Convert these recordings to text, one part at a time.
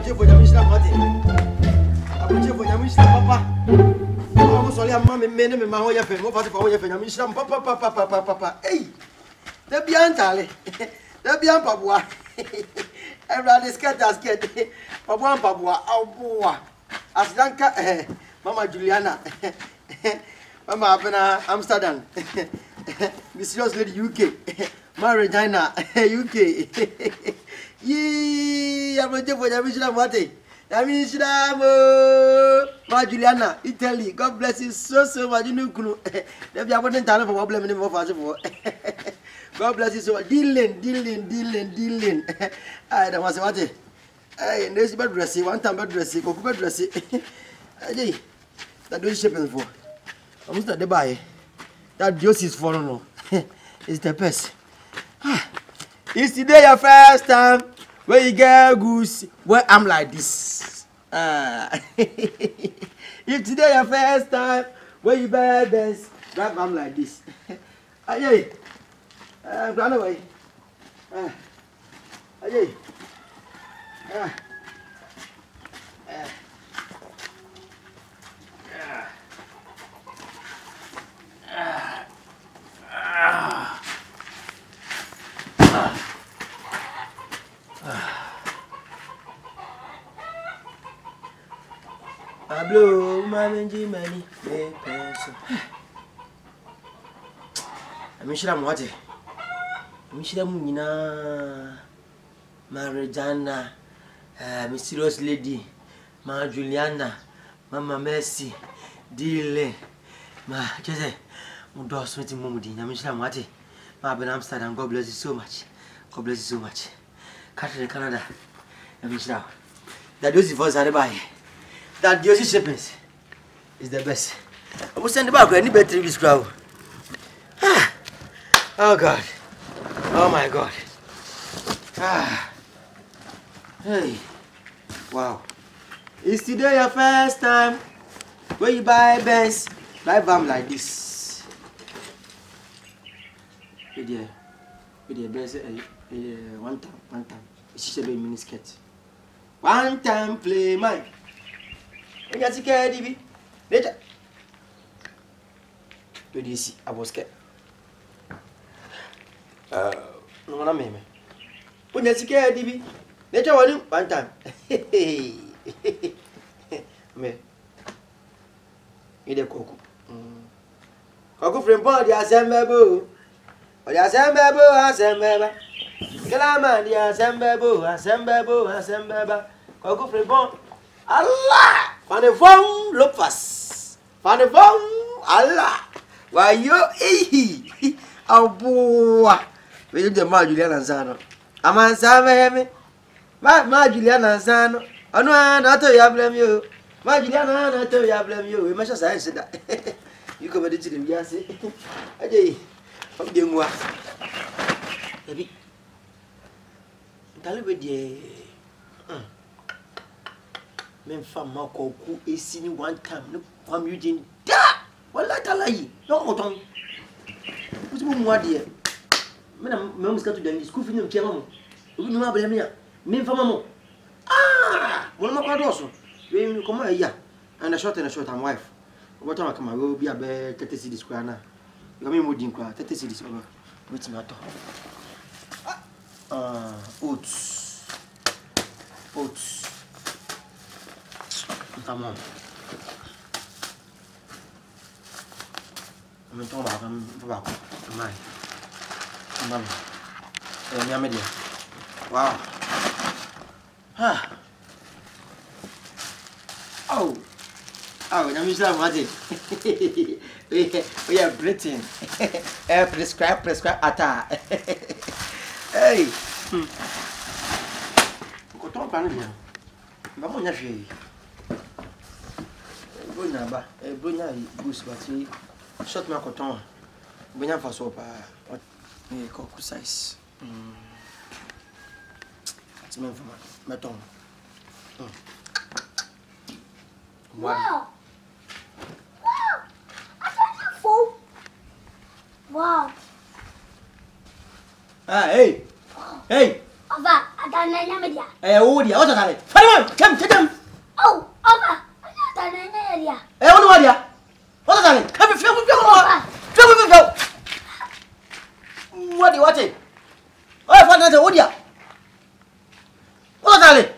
Abroche for Yamishla Mati. Abroche for Yamishla Papa. I'm sorry, I'm mammy, men, and my way of him. What for your Yamishla Papa? Hey, the Biantale. The Bian Papua. Everybody scared as get. Papa Papua, oh boy. As Lanka, Mama Juliana. Mama Abena, Amsterdam. Miss Rose Lady UK. Mary China, UK. Yee, I'm going to for Yamishla Mati. Yamishla, Ma Juliana, Italy. God bless you so much. You know, there be a one talent for problem anymore for us. God bless you so much. Dealing. I don't want to watch it. Hey, there's bed dressing, one time bed dressing, cocoa bed dressing. Hey, that doing shipping for. I'm not the buy. That juice is for no. It's the best. Is today your first time when you get goose where I'm like this? If today your first time when you buy this, drive I'm like this. Hey, run away. Hey. Pablo, Mammy, money, pencil. I'm sure I'm what? I'm sure I'm Marijana, Mysterious Lady, Ma Juliana, Mama Mercy, Dile, Ma Jose, Mudos, sweating Mumudi, I'm sure I'm what? Ma Ben Amsterdam, God bless you so much. God bless you so much. Country Canada, I'm sure. That was the first I buy. That Josie shipments is the best. I will send the back any better this crowd. Oh God. Oh my God. Hey. Wow. Is today your first time when you buy Benz, buy van like this? With the Benz, one time. It's a baby mini skirt. One time play mine. When you take care, DB, later. Do you see? I was scared. No one me. When you take care, DB, later one time. Me. You the Kwaku. Kwaku Frimpong, the assemble. The assemble. Kalama, the assemble. Kwaku Frimpong. Allah! Fanefong Lopas. Fanefong Allah. Why you boy. We do the Ma Juliana Zano. Aman Same. Ma Juliana Zano. I know I tell you I blame you. Ma Juliana, I tell you I blame you. We must have said that. You come to the Yasi. Ajay. I'm doing what? Baby. Tell you men fam ma Kwaku Esi ni one time no kwam yujin da wala talayi no oton uti mu ade me na me muska to dan school fee no tia mamo obi no ma bele me ya men fam mamo wala ma kwado so we come ya and a short I'm wife what time come we be abe 30 cedis kwa na you come modin kwa 30 cedis over wait me ato oats come on. I'm talking about mine. Wow. Oh, I'm just like we are Britain. Prescribe atta. Hey. Go talk about it. Vamos na fille. Bonaba, Bonia goose, but he shot my cotton. Bonia for soap, what a cocoa size. That's meant for my tongue. Wow! Wow! I don't know fool. Wow! Hey! Hey! Ava, I Atananya media. Oh dear, what are they? Come. Oh, Papa. Atananya. What are they? What are they? Come feel. What do you want? Oh, what are they? What are they?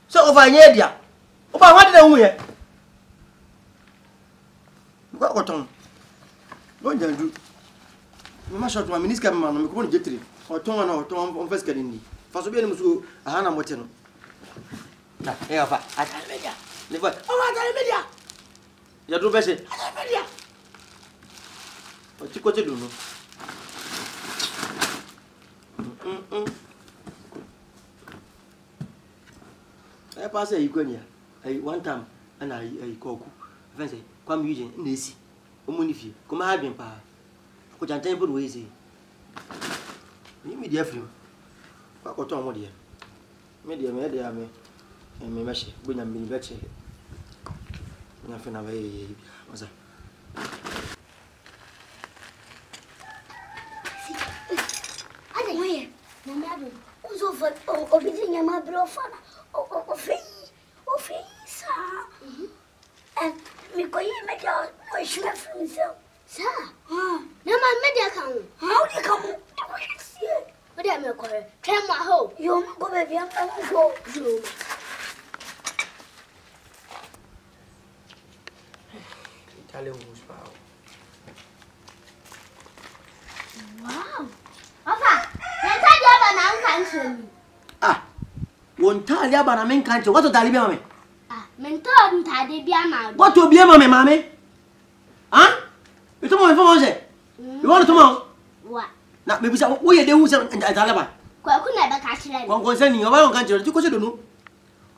So over here, Oba, what did I wear? What on? What did I do? My shot, my minister, man, I'm going to get it. Or Tom or Tom on first getting me. For so being to Hannah Moteno. Hey, I can't media. Never. Oh, I can't media. You do best. I can't media. What you got to do? I pass a Ukraine. One time, and I Kwaku. Fancy, come using Esi. Omunifi, come have been pa. Could I temple with easy? Me, dear friend. Kwaku Tom, dear. Media, and me, Messi, when I'm being better. Nothing away, was I don't hear. No matter who's over or beating your mother or father or free. And we go in make your voice from himself. Sir, no, my media come. How do you come? What do I make her? Tell my hope. You go, baby. I'm going to go. Italian who's power. Wow. Papa, let's have your banana. Ah, won't tell you about a main country. What to tell you, Mentor and tidy be a man. What to be a mammy? Huh? You told me for you want to know? What? Not maybe some way they was and Alaba. Kwaku never catch it. One concerning your own country to consider no.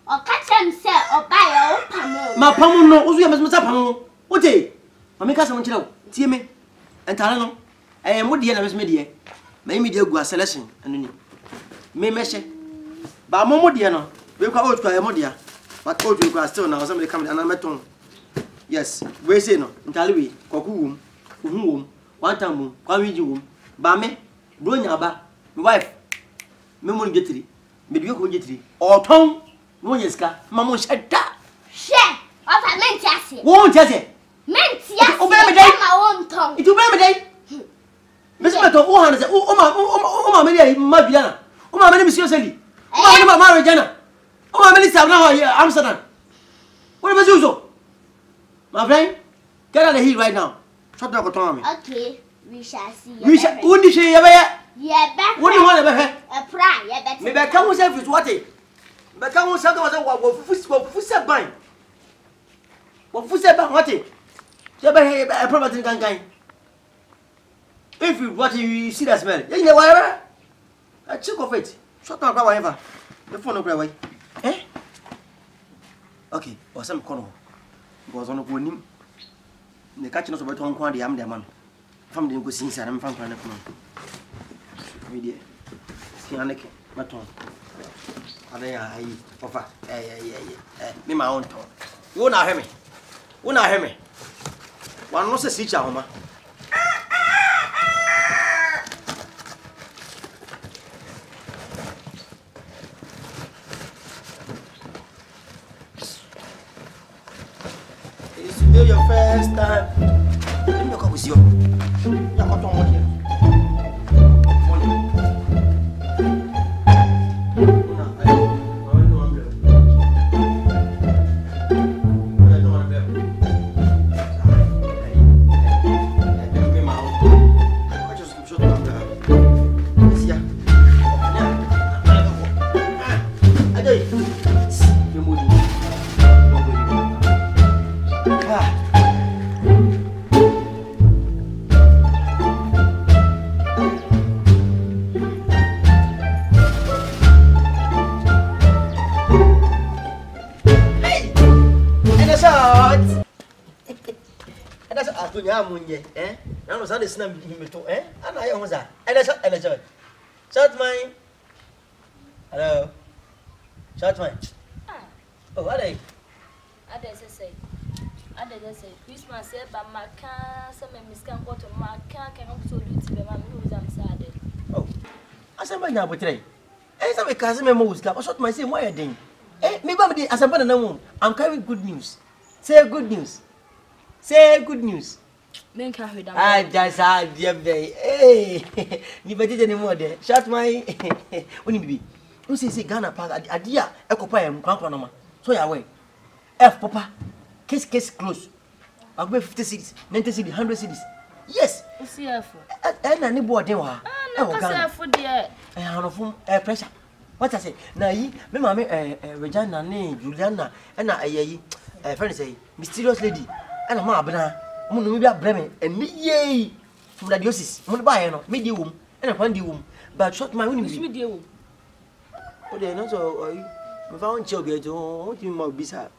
Or catch himself or buy your own. My Pamu no, who's your Mr. What day? I make us some chill. See me and Talano. I am what the end media. My media go a selection and me measure. But Momo Diana, we call out to a modia. But told you still now somebody coming and I met on. Yes, we say no, Talibi, Koku, one time, Kwamiju, Bame, Brunyaba, my wife, Memon Getri, Mediocre Getri, or Tom, Monyeska, Mamma Shetta. Share of a mentassi. Won't it? Mentia, obey me, my own tongue. It will be day. Miss Mato, oh, Maria, Mabiana, oh, my name is Yoseli, oh, my Marijana. Oh, my minister now here, Amsterdam. What was you so? My friend, get out of here right now. Shut up, Tommy. Okay, we shall see. We shall. Wouldn't you say, yeah, back. What do you want about her? A pry, yeah, better. Maybe I come with self is what it. But come with something what foot buying. What foot said about what it? A property can. If you what you see that smell, yeah, whatever. A chick of it. Shut up, whatever. The phone will away. Eh? Okay, or some corner was on a good name. The catching us about one quantity, I'm the man. From the good since I'm from Planet. Media. Sianic, my tongue. I offer. Me my own tongue. You not hear me. You not hear me. One was a teacher, Homa. Your first time. Let me come with you. You got to want here. Eh? Now no Sunday snap him to eh? And I was that. And shut mine. Hello. Shut mine. Oh, what are I say. Christmas said, but my car, some miscan go to my car, can also do to the man who is sad. Oh, I said, my now, but today. say we can say me mo ska. Short man say mo yedin. Me ba me dey asamba na mo. I'm carrying good news. Say good news. Say good news. Men ka hwe da. Just dear bay. Hey. Ni ba dey anymore there. Short man. Oni bibi. You say Ghana pass adia ekopa em kwankwa no ma. So ya we. F papa. Case close. I go 50 cities, 90 cities, 100 cities. Yes. See F. Na ni bo den wa. No ka F there. Hanofum pressure. What I say? Na yi me ma me Regina ne Juliana na ayeyi friend say mysterious lady. Na ma abena. Mo no me bia breme and me ye from the diocese. Mo ba ye no me di wom. Na kwan di wom. But short man woni Me di wom. O de no so me fa won che obi ejo. O ti mo bisa.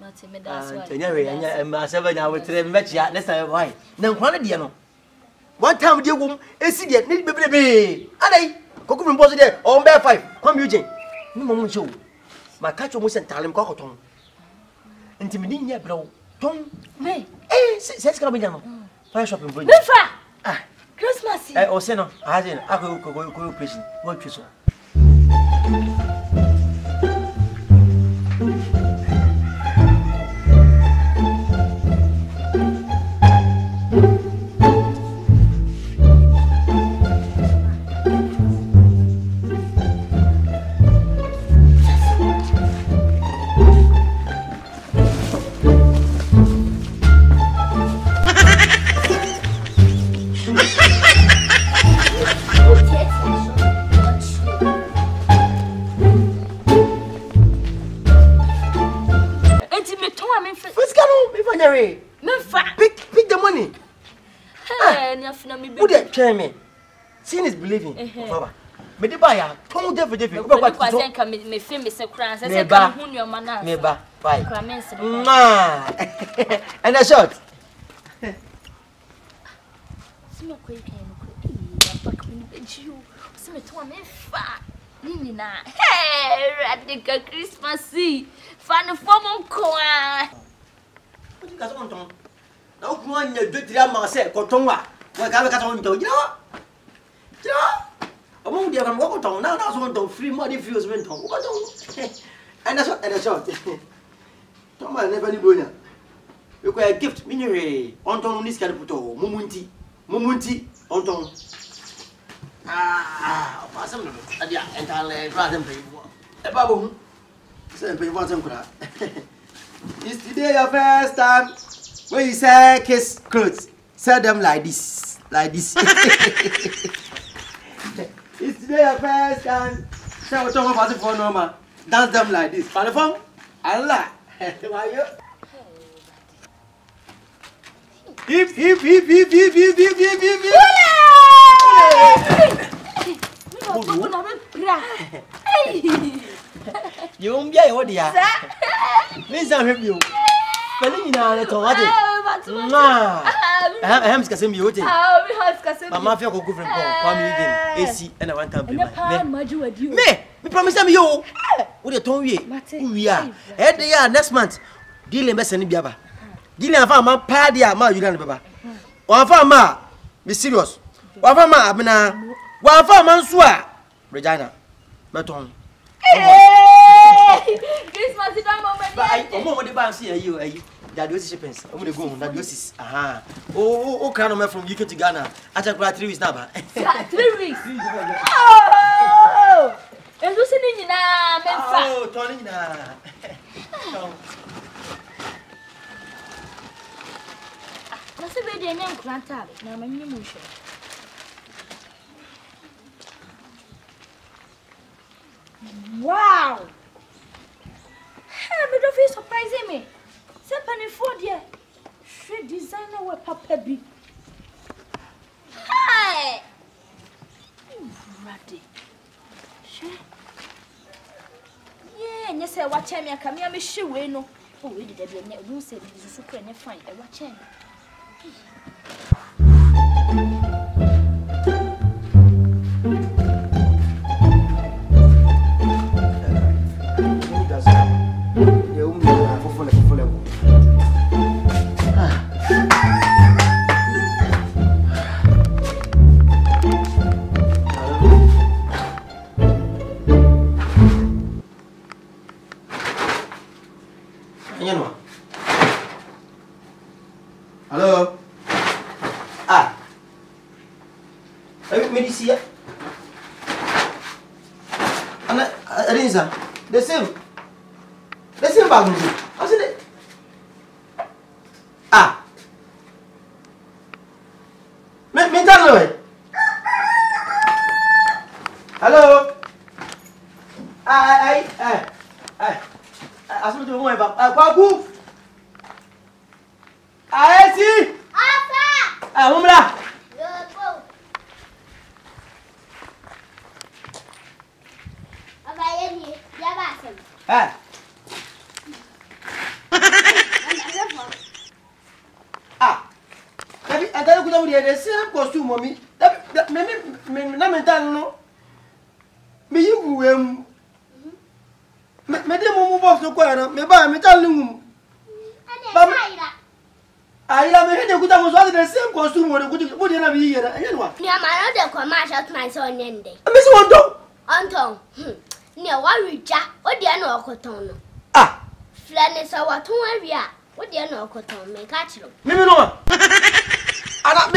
Mate me that's why. Anya ma sebe nya we tre me chia next time why. Na kwan de no. One time di wom esi de ni bebrebe. Adai Kwaku Frimpong so there on bear 5 come Eugene ni mo show ma catch mo sentalem ko koton enti me nya brawo ton Me se ska be jano fire shopping bro me fa Christmas o se no aje ako ko operation what you so Pick the money. Who dey tell me? Seeing is believing. Baba. Me dey buy ya. Ton dey for dey. Go back to so. Me feel me say kran say kan hu ni o mana. Me ba. Why? Ma. And a shot. Sima ko ikan ko. Papa ko ni Beyou. Sima to me fa. Nini na. Hey, radical Christmas. Fan form ko a. What you got on ton? Now come on, you do 3 months koton wa. Wa ka ka ton to. You know? Among the can walk on now so on free money feels went on. And that's what and a shot. Toma never ni bonya. You go a gift minire on ton this can put mumunti. Mumunti on ton. Awesome. Adia entirely rather than pay. E babu. Say pay for some kura. Is today your first time when you say kiss clothes? Sell them like this. Like this. Is today your first time? Say what talk about it for normal. Dance them like this. For the phone? Allah. Why you? Hip hip hip hip hip hip hip hip hip hip. You won't be a dear. Please don't help you. Pelina, let's go. I am scassing beauty. Mamma, Kwaku Frimpong, Kwame again. Esi, and I want to be me. We promise them you. What a tone we are. Every year next month. Dealing best any biaba. Dealing a farmer, Padia, ma, you don't baba. One farmer, be serious. One farmer, Abena. One farmer, Swa. Regina, Maton. Christmas is a moment. But I moment the bank see you. That was shipments. I'm going to go on that was aha. Oh, kind of from UK to Ghana. I took 3 weeks now. 3 weeks. Oh, and listening in oh, Tony na. That's a very young grandchild. Now, my new motion. Wow! Hey, but don't feel surprising me. Somebody for dear. She designer where Papa be. Hi! Ready. She. Yeah, and you say, watch me, I come here, me she way no. Oh, we did a new say this is super and fine. I watch him. Medicine. Ana Arinza, the same bag. I said, ah. Me tell you. Hello. I said to my back. Kwaku. Esi. Apa? Mumla. I tell you the same costume, mommy. Me mental no. Me you me demo move off to choir. Me buy me tell you. I love me. The good was the same costume. What you have here? Anyone? Yeah, my other commercial my son ending. Miss Wando. Anton. Near one reacher. What do you know, Cotton? Ah, Flannis our two area. What do you know, Cotton? Make catch you. Maybe no. I don't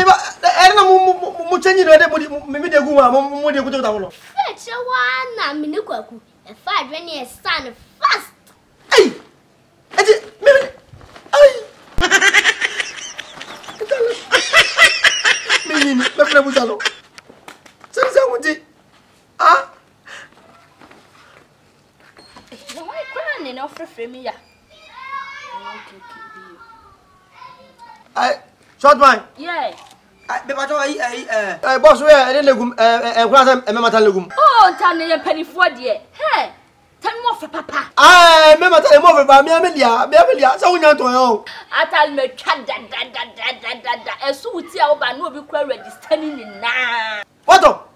know. Maybe the woman, more than good. Fetch a one, Minuku. A 5 years son fast. Hey! Maybe. Ah? Why can't offer for me? Short man. Yeah. Boss, where I didn't legum. Oh, tell me a penny for dear. Hey, tell more for papa. I remember telling more about me, Amelia, so we know to know. I tell me, as soon as I know we quite ready standing in now. What up?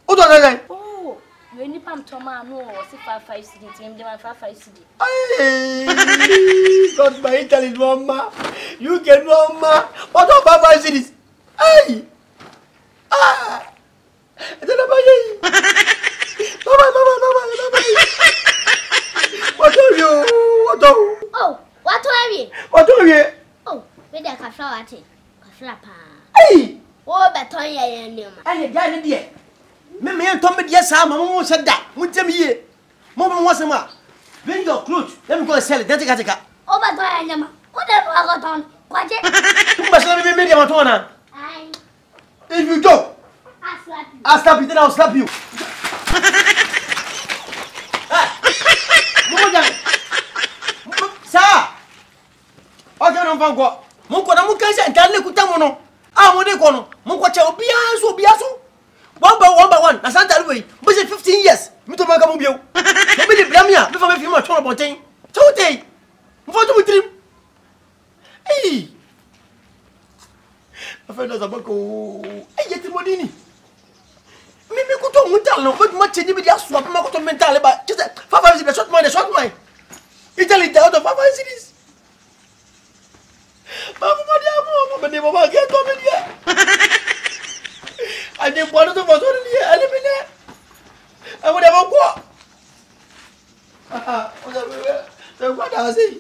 What are they? Oh, when you pump to my no, 5 cities, and then 5 cities. Hey, not my Italy, Mama. You can, Mama. What about 5 cities? Hey! Ah! I don't know. Mama. What are you? Oh, what are you? What are you? Oh, with a flower tea. Flapper. Hey! Oh, but Tonya and you. I had dear. Me and Tommy, yes, Mamma said that. Won't tell me here. Mama wants a ma. Bring your clothes. Let me go and sell it. Then take a Oh, but I am. What have I got on? What? You must let me make a matona. If you don't, I'll slap you. Then I'll slap you. Sir! Okay, no, Vango. Munko, I'm going to tell you, Kutamono. I want to go. Munko, Biaso. One by one. I said that way. But 15 years. Me to make a mobile. Maybe the Bramia before me much trouble about thing. Today. What do we dream? Hey. I feel as a buckle. Hey, yet Modini. Maybe go to Mutal, but much in the swap Makoto mental about just 5 cities, a short mind. Italy out of 5 cities. Mama, never get coming here. I didn't want to was only eliminate. I would have walked. What I say?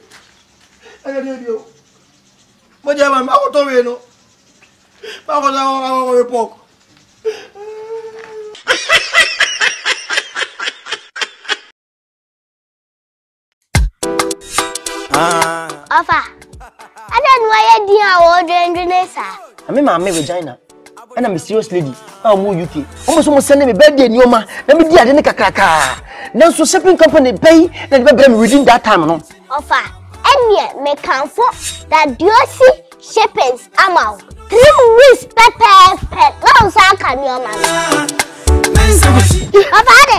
I can hear you. But you have a mouth of you. I report. Offer. I don't know why I didn't order I mean, my vagina. And I'm a serious lady. I'm more UK. Almost sending me birthday in your man. Let me do a kaka. Now, so shipping company pay and be within that time. No offer. And yet, me can for that you see shippings. I'm out 3 weeks. Pet. No, sir, can your man.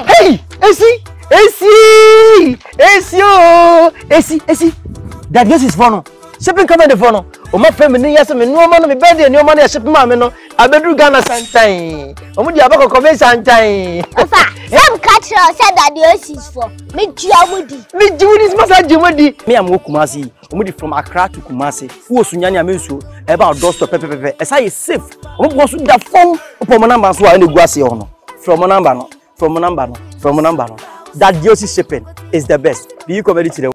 Hey, Esi. That this is fun. Shipping company phone. O ma family yes me no ma no me birthday no ma na ship ma me no abedu Ghana santan o mu di abako be santan ofa some catch said that the is for me jiwudi masa jiwudi me am Kumasi o mu di from Accra to Kumasi wo sunyanya mensuo e ba door stop pepepe e say safe o mu go so da phone o mo number so a na gu ase ho no from number no that Josie shipping is the best. Beyou comedy.